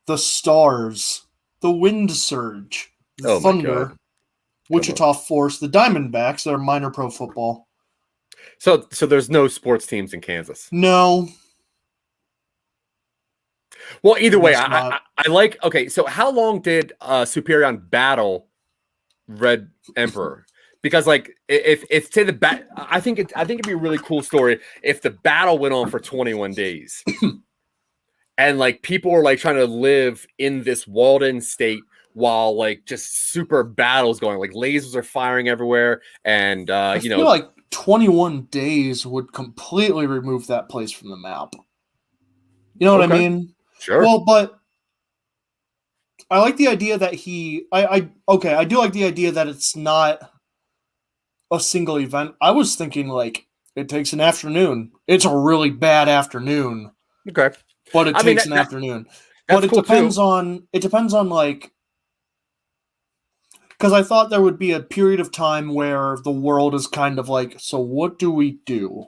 The Stars, the Wind Surge, the Oh my God. Thunder, Wichita Force, the Diamondbacks. They're minor pro football. So there's no sports teams in Kansas. No. Well, either way, I like. Okay, so how long did Superion battle Red Emperor? Because like if say the I think it'd be a really cool story if the battle went on for 21 days, and like people were like trying to live in this walled-in state while like just super battles going, like lasers are firing everywhere, and I feel like 21 days would completely remove that place from the map. You know what I mean? Sure. Well, but I like the idea that I do like the idea that it's not a single event. I was thinking like it takes an afternoon. It's a really bad afternoon. Okay. But it takes an afternoon. But it depends on like, because I thought there would be a period of time where the world is kind of like, so what do we do?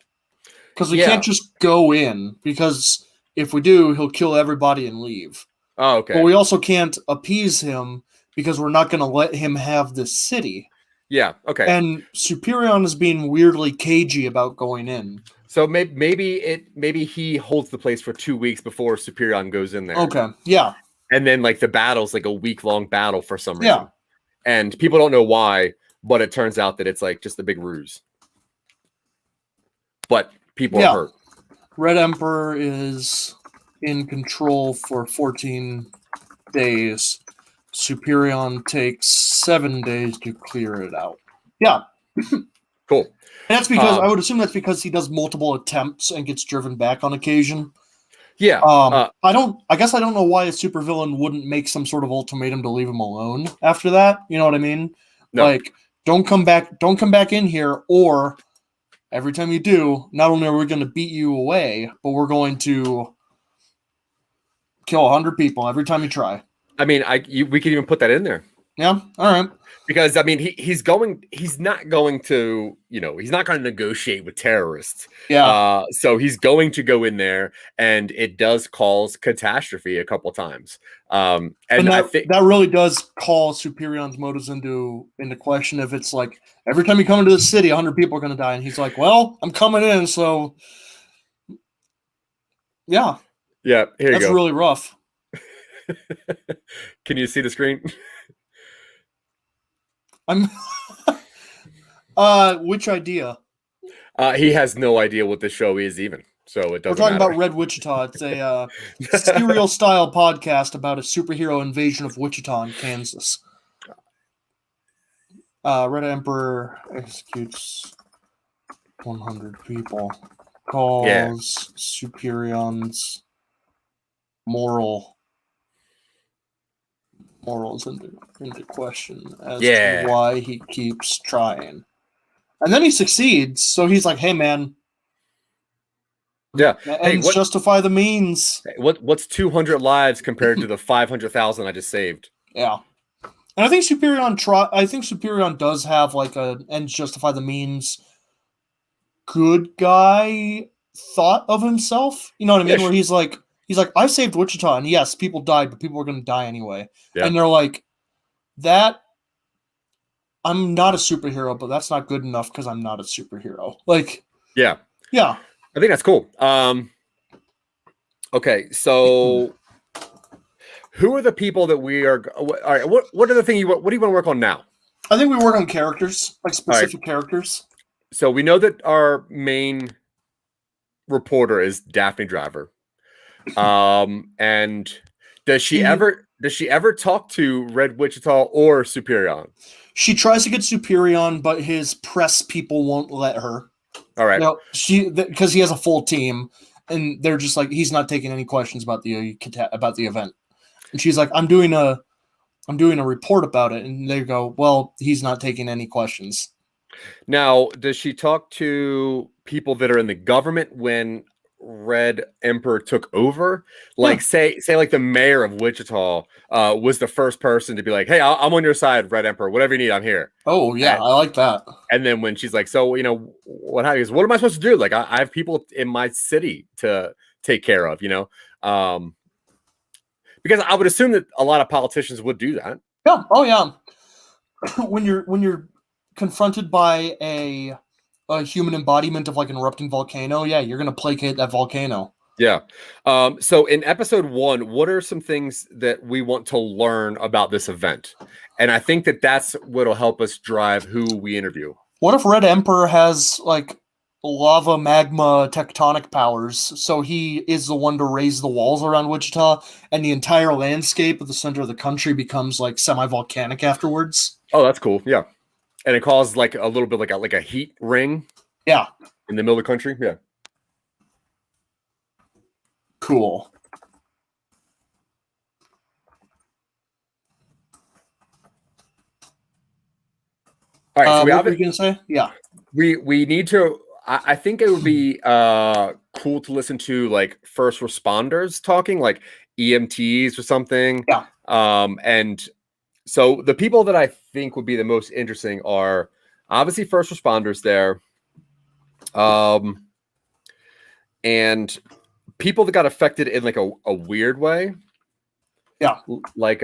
Because we can't just go in, because if we do, he'll kill everybody and leave. Oh, okay. But we also can't appease him because we're not going to let him have this city. Yeah, okay. And Superion is being weirdly cagey about going in. So maybe he holds the place for 2 weeks before Superion goes in there. Okay, yeah. And then like the battle's like a week-long battle for some reason. Yeah. And people don't know why, but it turns out that it's like just a big ruse. But people are hurt. Red Emperor is in control for 14 days. Superion takes 7 days to clear it out. Yeah. Cool. And that's because I would assume that's because he does multiple attempts and gets driven back on occasion. Yeah. I guess I don't know why a supervillain wouldn't make some sort of ultimatum to leave him alone after that. You know what I mean? No. Like, don't come back in here, or every time you do, not only are we going to beat you away, but we're going to kill 100 people every time you try. I mean, we could even put that in there. Yeah. All right. Because I mean, he's not going to negotiate with terrorists. Yeah. So he's going to go in there, and it does cause catastrophe a couple times. And I think that really does call Superion's motives into question. If it's like every time you come into the city, 100 people are going to die, and he's like, "Well, I'm coming in, so yeah." Yeah. Here you go. That's really rough. Can you see the screen? I'm which idea? He has no idea what the show is even, so it doesn't. We're talking matter. about Red Wichita. It's a serial style podcast about a superhero invasion of Wichita in Kansas. Red Emperor executes 100 people. Calls Superion's morals into question as to why he keeps trying. And then he succeeds, so he's like, hey man. Yeah. And justify the means. What's 200 lives compared to the 500,000 I just saved? Yeah. And I think Superion does have like a ends justify the means good guy thought of himself. You know what I mean? Where he's like, I saved Wichita, and yes, people died, but people were going to die anyway. Yeah. And they're like, that, I'm not a superhero, but that's not good enough because I'm not a superhero. Like, yeah. I think that's cool. Okay, so who are the people that we are? All right, what are the things what do you want to work on now? I think we work on characters, like specific characters. So we know that our main reporter is Daphne Driver. And does she ever talk to Red Wichita or Superion? She tries to get Superion, but his press people won't let her. All right. Because he has a full team, and they're just like, he's not taking any questions about the event. And she's like, I'm doing a report about it, and they go, well, he's not taking any questions. Now, does she talk to people that are in the government when Red Emperor took over, like say like the mayor of Wichita was the first person to be like, hey, I'm on your side, Red Emperor, whatever you need, I'm here. Oh yeah, I like that. And then when she's like, so, what have you? What am I supposed to do? Like, I have people in my city to take care of, because I would assume that a lot of politicians would do that. Yeah. Oh yeah. when you're confronted by a human embodiment of like an erupting volcano, yeah, you're gonna placate that volcano. Yeah. So in episode 1, what are some things that we want to learn about this event? And I think that's what'll help us drive who we interview. What if Red Emperor has like lava magma tectonic powers, so he is the one to raise the walls around Wichita, and the entire landscape of the center of the country becomes like semi-volcanic afterwards? Oh, that's cool. Yeah. And it causes like a little bit like a heat ring. Yeah. In the middle of the country. Yeah. Cool. All right. So what were you gonna say? Yeah. We need to. I think it would be cool to listen to like first responders talking, like EMTs or something. Yeah. And so the people that I think would be the most interesting are obviously first responders there. And people that got affected in like a weird way. Yeah. Like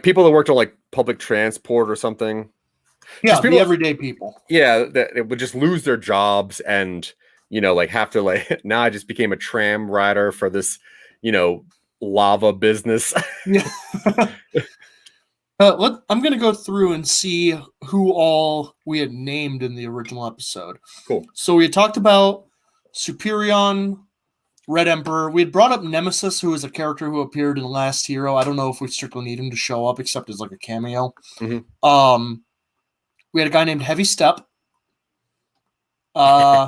people that worked on like public transport or something. Yeah, just people, the everyday people. Yeah, that would just lose their jobs and like have to like now I just became a tram rider for this, lava business. Yeah. I'm going to go through and see who all we had named in the original episode. Cool. So we had talked about Superion, Red Emperor. We had brought up Nemesis, who is a character who appeared in Last Hero. I don't know if we strictly need him to show up, except as like a cameo. Mm-hmm. We had a guy named Heavy Step. Superhero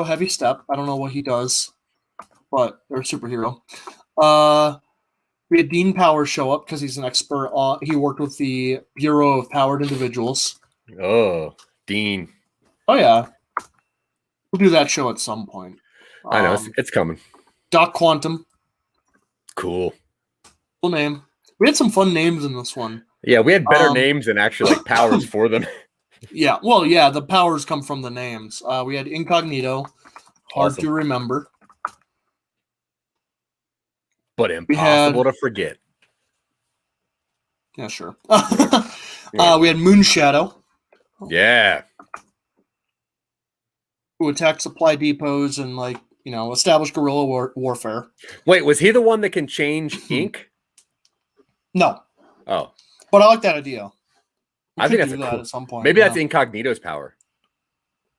Heavy Step. I don't know what he does, but they're a superhero. We had Dean Powers show up because he's an expert. He worked with the Bureau of Powered Individuals. Oh, Dean. Oh, yeah. We'll do that show at some point. I know. It's coming. Doc Quantum. Cool. Cool name. We had some fun names in this one. Yeah, we had better names than actually like powers for them. Yeah, well, yeah, the powers come from the names. We had Incognito. Hard to remember. But impossible to forget. Yeah, sure. We had Moonshadow. Yeah. Who attacked supply depots and, like, established guerrilla warfare. Wait, was he the one that can change ink? No. Oh. But I like that idea. I think that's that at some point. Maybe that's Incognito's power.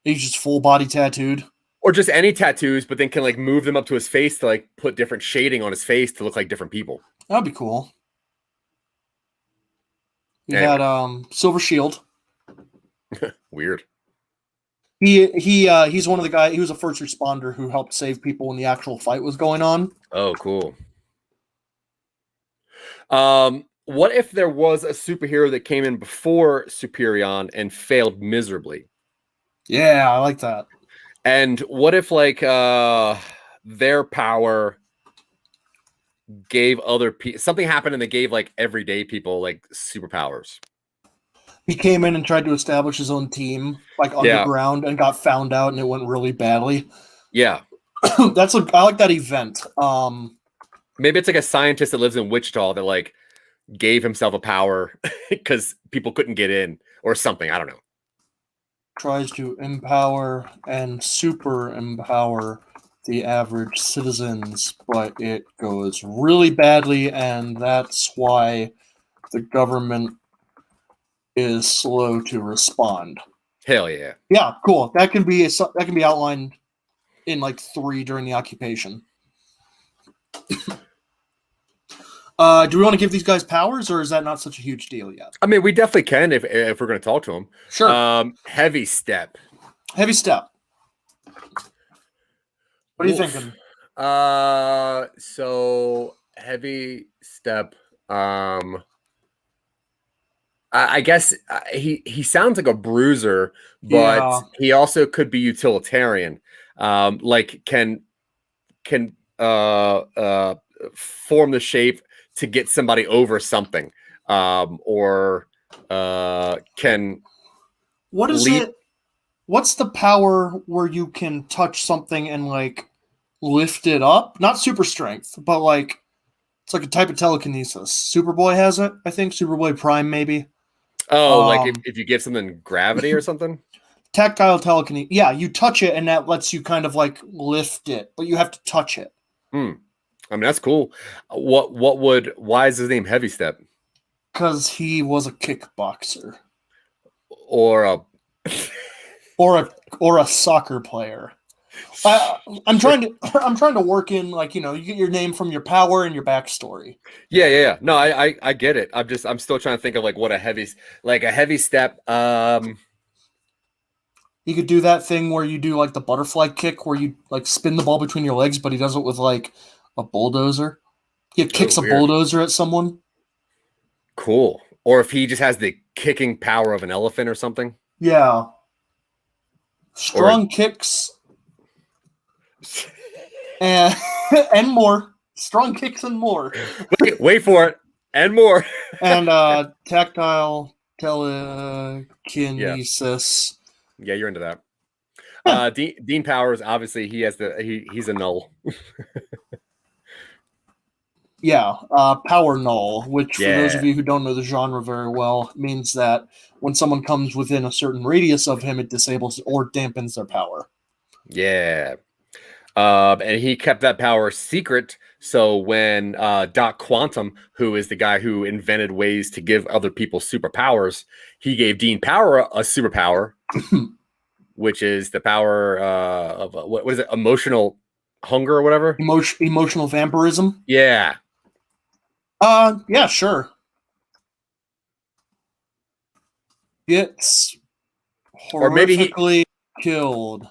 He's just full body tattooed. Or just any tattoos, but then can like move them up to his face to like put different shading on his face to look like different people. That'd be cool. We had Silver Shield. Weird. He's one of the guys. He was a first responder who helped save people when the actual fight was going on. Oh, cool. What if there was a superhero that came in before Superion and failed miserably? Yeah, I like that. And what if like their power gave other people something happened and they gave like everyday people like superpowers? He came in and tried to establish his own team, like underground, and got found out, and it went really badly. Yeah, I like that event. Maybe it's like a scientist that lives in Wichita that like gave himself a power because people couldn't get in or something. I don't know. Tries to empower and super empower the average citizens, but it goes really badly, and that's why the government is slow to respond. Hell yeah. Yeah, cool. That can be outlined in like 3 during the occupation. Do we want to give these guys powers, or is that not such a huge deal yet? I mean, we definitely can if we're going to talk to them. Sure. Heavy Step. Heavy Step. What are you thinking? So Heavy Step. I guess he sounds like a bruiser, but Yeah. he also could be utilitarian. Like can form the shape to get somebody over something, or can What is lead. it? What's the power where you can touch something and like lift it up? Not super strength, but like it's like a type of telekinesis. Superboy has it, I think. Superboy Prime, maybe. Oh, like Um, if you give something gravity or something. Tactile telekinesis. Yeah, you touch it and that lets you kind of like lift it, but you have to touch it. Hmm. I mean, that's cool. Why is his name Heavy Step? Because he was a kickboxer Or a or a soccer player. I'm trying to I'm trying to work in like you get your name from your power and your backstory. yeah. No, I get it. I'm still trying to think of like what a heavy step. He could do that thing where you do like the butterfly kick where you like spin the ball between your legs, but he does it with like a bulldozer. He Oh, kicks a weird. bulldozer at someone. Cool. Or if he just has the kicking power of an elephant or something. Yeah. Or Strong kicks and and more. Strong kicks and more. wait for it. And more. And tactile telekinesis. Yeah, you're into that. Dean Powers, obviously he's a null. Yeah, power null, which for those Yeah. of you who don't know the genre very well, means that when someone comes within a certain radius of him, it disables or dampens their power. Yeah. And he kept that power secret. So when Doc Quantum, who is the guy who invented ways to give other people superpowers, he gave Dean Power a superpower, which is the power of what is it? Emotional hunger or whatever. Emotional vampirism. Yeah. Yeah, sure. Gets Or maybe he. horrifically killed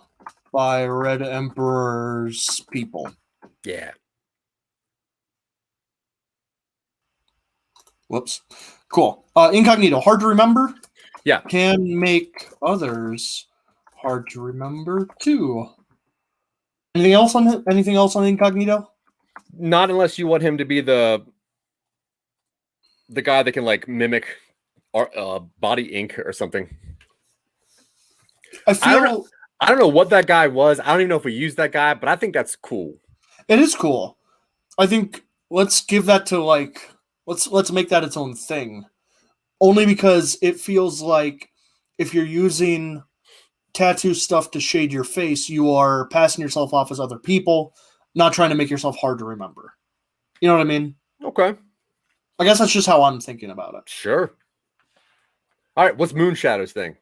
by Red Emperor's people. Yeah. Whoops. Cool. Incognito, hard to remember. Yeah. Can make others hard to remember too. Anything else on Incognito? Not unless you want him to be the guy that can like mimic body ink or something. I don't know what that guy was. I don't even know if we used that guy, but I think that's cool. It is cool. I think let's give that to like let's make that its own thing. Only because it feels like if you're using tattoo stuff to shade your face, you are passing yourself off as other people, not trying to make yourself hard to remember. You know what I mean? Okay. I guess that's just how I'm thinking about it. Sure. All right. What's Moonshadow's thing?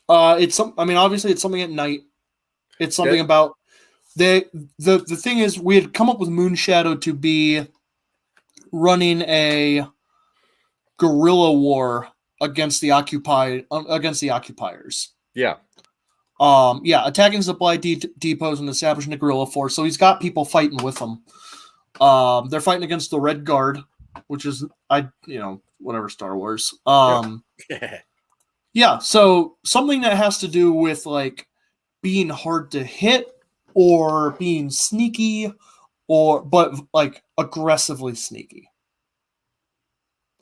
Obviously it's something at night. It's something about the thing is we had come up with Moonshadow to be running a guerrilla war against the occupiers. Yeah. Attacking supply depots and establishing a guerrilla force. So he's got people fighting with him. They're fighting against the Red Guard, which is whatever Star Wars. Yeah, so something that has to do with like being hard to hit or being sneaky but like aggressively sneaky.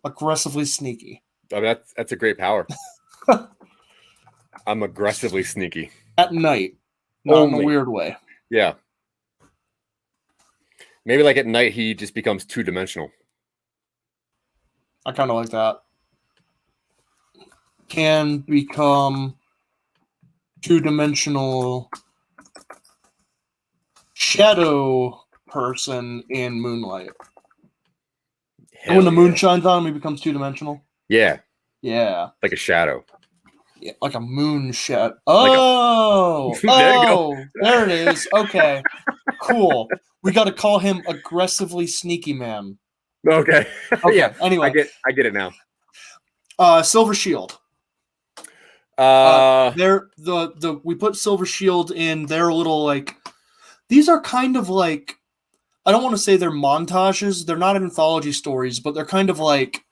Aggressively sneaky. I mean, that's a great power. I'm aggressively sneaky. At night. Not in a weird way. Yeah. Maybe like at night he just becomes two-dimensional. I kind of like that. Can become two-dimensional shadow person in moonlight. And when the moon shines on him, he becomes two-dimensional. Yeah. Yeah. Like a shadow. Yeah, like a moon shadow. Oh! There it is. Okay. Cool. We got to call him aggressively sneaky man. Okay. Yeah. Anyway. I get it now. Silver Shield. We put Silver Shield in their little like these are kind of like I don't want to say they're montages, they're not anthology stories, but they're kind of like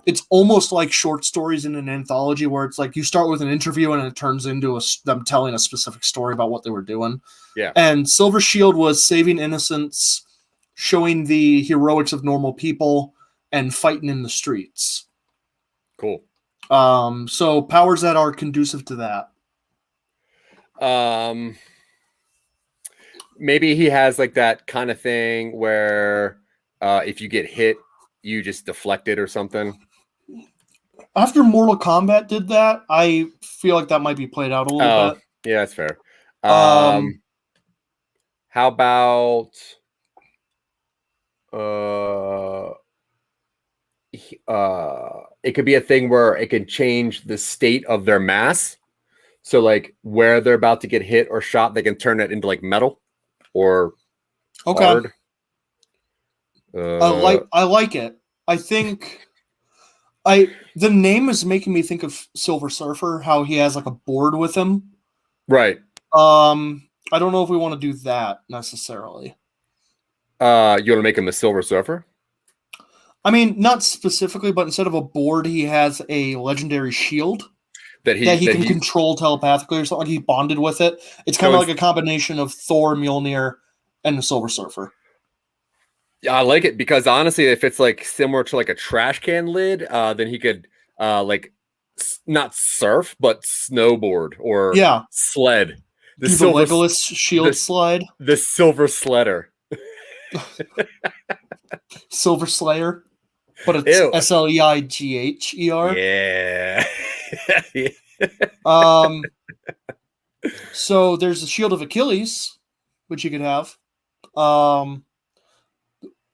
it's almost like short stories in an anthology where it's like you start with an interview and it turns into them telling a specific story about what they were doing. Yeah. And Silver Shield was saving innocents, showing the heroics of normal people, and fighting in the streets. Cool. So powers that are conducive to that. Maybe he has like that kind of thing where if you get hit, you just deflect it or something. After Mortal Kombat did that, I feel like that might be played out a little bit. Yeah, that's fair. How about it could be a thing where it can change the state of their mass. So like where they're about to get hit or shot, they can turn it into like metal or hard. I like it. I think the name is making me think of Silver Surfer, how he has like a board with him. Right. I don't know if we want to do that necessarily. You want to make him a Silver Surfer? I mean, not specifically, but instead of a board, he has a legendary shield that he can control telepathically or something. He bonded with it. It's kind of like a combination of Thor, Mjolnir, and the Silver Surfer. Yeah, I like it because honestly, if it's like similar to like a trash can lid, then he could like not surf but snowboard or sled. The Legolas shield slide. The Silver Sledder. Silver Slayer, but it's Sleighter. Yeah. So there's the Shield of Achilles, which you could have.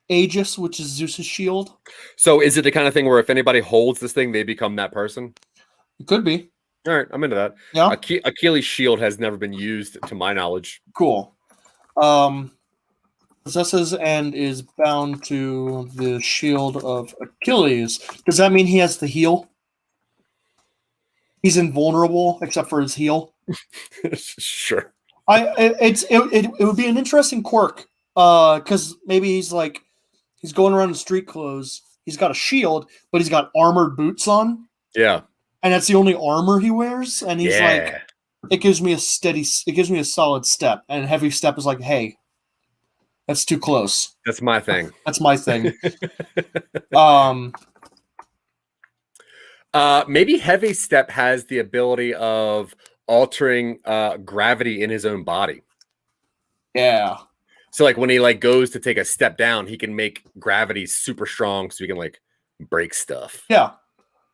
Aegis, which is Zeus's shield. So is it the kind of thing where if anybody holds this thing, they become that person? It could be. All right, I'm into that. Yeah. Achilles' shield has never been used, to my knowledge. Cool. Possesses and is bound to the shield of Achilles. Does that mean he has the heal? He's invulnerable except for his heal. Sure. It would be an interesting quirk. Because maybe he's going around in street clothes. He's got a shield, but he's got armored boots on. Yeah. And that's the only armor he wears. And he's like, it gives me a solid step. And heavy step is like, hey, that's too close. That's my thing. That's my thing. Maybe heavy step has the ability of altering gravity in his own body. Yeah. So like when he like goes to take a step down, he can make gravity super strong so he can like break stuff. Yeah.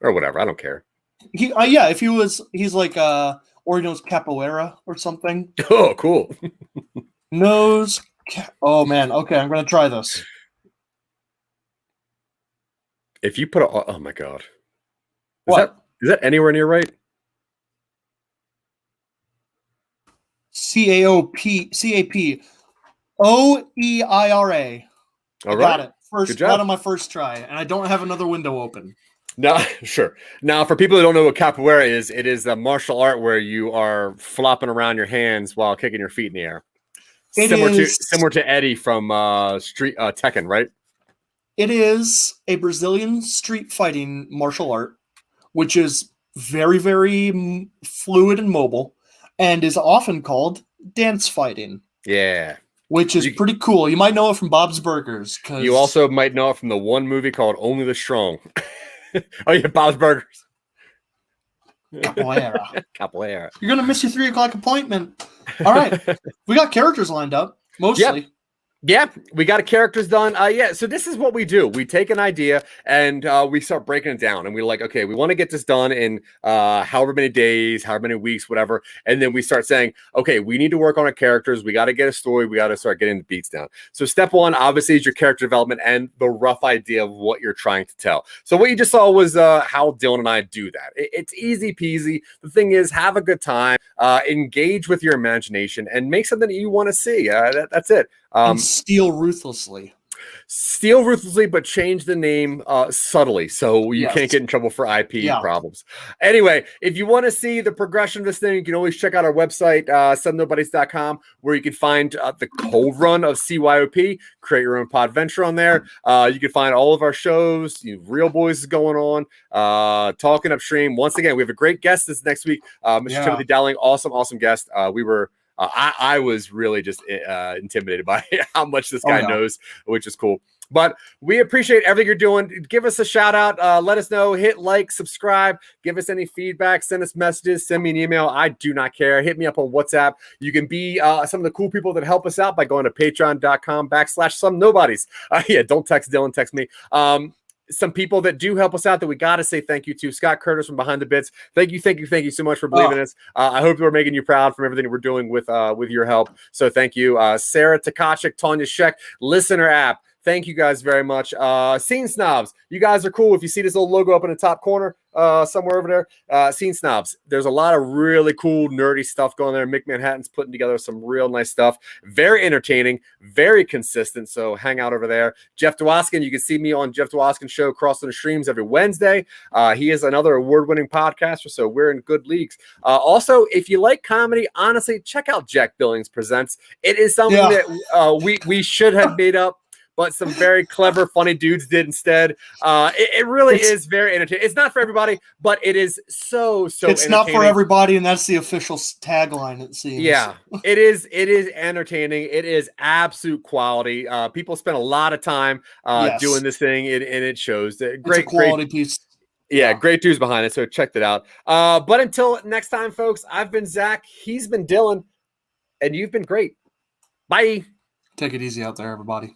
Or whatever. I don't care. If he's like or he knows capoeira or something. Oh, cool. Oh man, okay, I'm gonna try this. If you put oh my god. Is that anywhere near right? CAPOEIRA. I got it. Right on my first try, and I don't have another window open. No, sure. Now, for people who don't know what capoeira is, it is a martial art where you are flopping around your hands while kicking your feet in the air. Similar to Eddie from Street Tekken, right? It is a Brazilian street fighting martial art, which is very, very fluid and mobile, and is often called dance fighting. Yeah. Which is pretty cool. You might know it from Bob's Burgers. You also might know it from the one movie called Only the Strong. Oh, yeah, Bob's Burgers. Capoeira. Capoeira. You're going to miss your 3 o'clock appointment. All right. We got characters lined up, mostly. Yep. Yeah, we got characters done. So this is what we do. We take an idea and we start breaking it down. And we're like, okay, we want to get this done in however many days, however many weeks, whatever. And then we start saying, okay, we need to work on our characters. We got to get a story. We got to start getting the beats down. So step one, obviously, is your character development and the rough idea of what you're trying to tell. So what you just saw was how Dylan and I do that. It's easy peasy. The thing is, have a good time, engage with your imagination, and make something that you want to see. That's it. And steal ruthlessly. Steal ruthlessly, but change the name subtly so you can't get in trouble for IP problems. Anyway, if you want to see the progression of this thing, you can always check out our website, SomeNobodies.com, where you can find the cold run of CYOP, Create Your Own Podventure on there. You can find all of our shows. Real Boys is going on, Talking Upstream. Once again, we have a great guest this next week, Mr. Timothy Dowling. Awesome guest. I was really just intimidated by how much this guy knows, which is cool. But we appreciate everything you're doing. Give us a shout out. Let us know. Hit like, subscribe. Give us any feedback. Send us messages. Send me an email. I do not care. Hit me up on WhatsApp. You can be some of the cool people that help us out by going to patreon.com/Some Nobodies. Don't text Dylan. Text me. Some people that do help us out that we got to say thank you to. Scott Curtis from Behind the Bits. Thank you so much for believing in us. I hope we're making you proud from everything that we're doing with your help. So thank you. Sarah Takachik, Tanya Sheck, Listener App. Thank you guys very much. Scene Snobs, you guys are cool. If you see this little logo up in the top corner somewhere over there, Scene Snobs, there's a lot of really cool, nerdy stuff going there. Mick Manhattan's putting together some real nice stuff. Very entertaining, very consistent, so hang out over there. Jeff Dwoskin, you can see me on Jeff Dwoskin's show, Crossing the Streams, every Wednesday. He is another award-winning podcaster, so we're in good leagues. Also, if you like comedy, honestly, check out Jack Billings Presents. It is something that we should have made up, but some very clever, funny dudes did instead. It really is very entertaining. It's not for everybody, but it is so it's not for everybody, and that's the official tagline, it seems. Yeah, it is entertaining. It is absolute quality. People spend a lot of time doing this thing, and it shows. Great quality piece. Yeah, great dudes behind it, so check that out. But until next time, folks, I've been Zach, he's been Dylan, and you've been great. Bye. Take it easy out there, everybody.